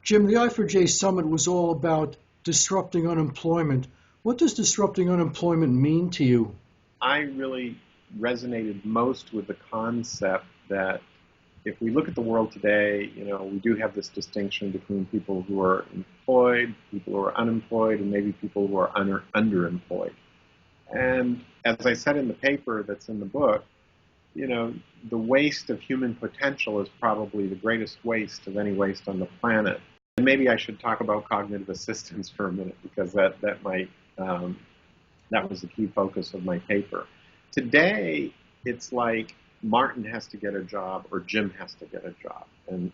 Jim, the I4J summit was all about disrupting unemployment. What does disrupting unemployment mean to you? I really resonated most with the concept that if we look at the world today, we do have this distinction between people who are employed, people who are unemployed, and maybe people who are underemployed. And as I said in the paper that's in the book, the waste of human potential is probably the greatest waste of any waste on the planet. And maybe I should talk about cognitive assistance for a minute, because that was the key focus of my paper. Today, it's like Martin has to get a job or Jim has to get a job. And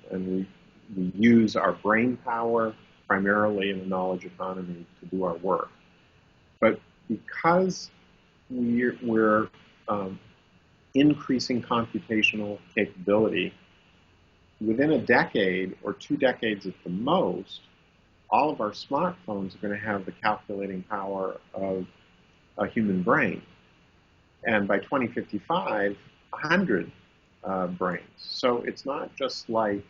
we use our brain power primarily in the knowledge economy to do our work. But because we're increasing computational capability, within a decade or 2 decades at the most, all of our smartphones are going to have the calculating power of a human brain. And by 2055, 100 brains. So it's not just like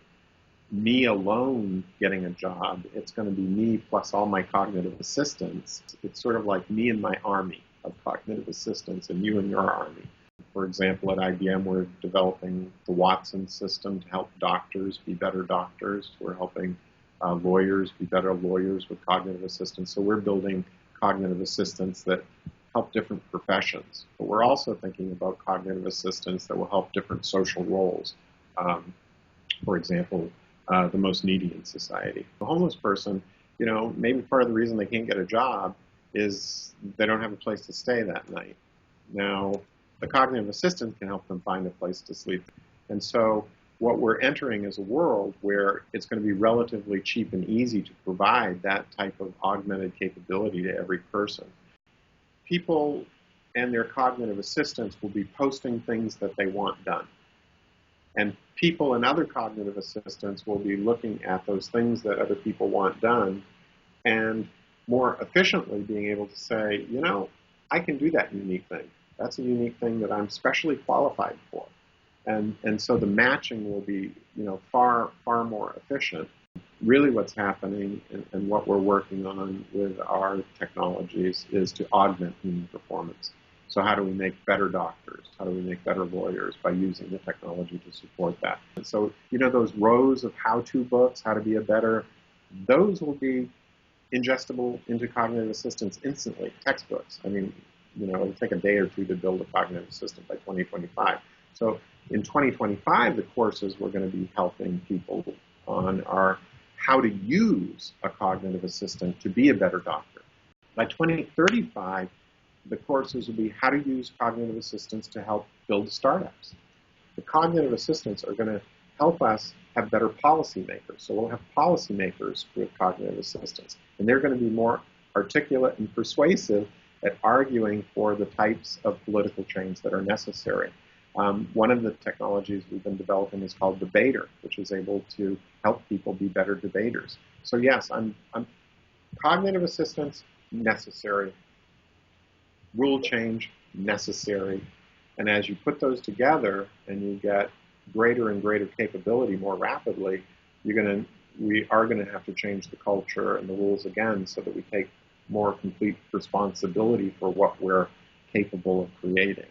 me alone getting a job. It's going to be me plus all my cognitive assistants. It's sort of like me and my army of cognitive assistants and you and your army. For example, at IBM, we're developing the Watson system to help doctors be better doctors. We're helping lawyers be better lawyers with cognitive assistance. So we're building cognitive assistants that help different professions. But we're also thinking about cognitive assistants that will help different social roles. For example, the most needy in society. The homeless person, maybe part of the reason they can't get a job is they don't have a place to stay that night. Now, the cognitive assistant can help them find a place to sleep. And so what we're entering is a world where it's going to be relatively cheap and easy to provide that type of augmented capability to every person. People and their cognitive assistants will be posting things that they want done. And people and other cognitive assistants will be looking at those things that other people want done and more efficiently being able to say, I can do that unique thing. That's a unique thing that I'm specially qualified for. And so the matching will be, far, far more efficient. Really what's happening and what we're working on with our technologies is to augment human performance. So how do we make better doctors? How do we make better lawyers by using the technology to support that? And so, those rows of how-to books, how to be a better, those will be ingestible into cognitive assistance instantly, textbooks. It'll take a day or two to build a cognitive assistant by 2025. So in 2025, the courses we're going to be helping people on are how to use a cognitive assistant to be a better doctor. By 2035, the courses will be how to use cognitive assistants to help build startups. The cognitive assistants are going to help us have better policymakers. So we'll have policymakers with cognitive assistants, and they're going to be more articulate and persuasive at arguing for the types of political change that are necessary. One of the technologies we've been developing is called Debater, which is able to help people be better debaters. So yes, I'm cognitive assistance, necessary. Rule change, necessary. And as you put those together and you get greater and greater capability more rapidly, we are going to have to change the culture and the rules again so that we take more complete responsibility for what we're capable of creating.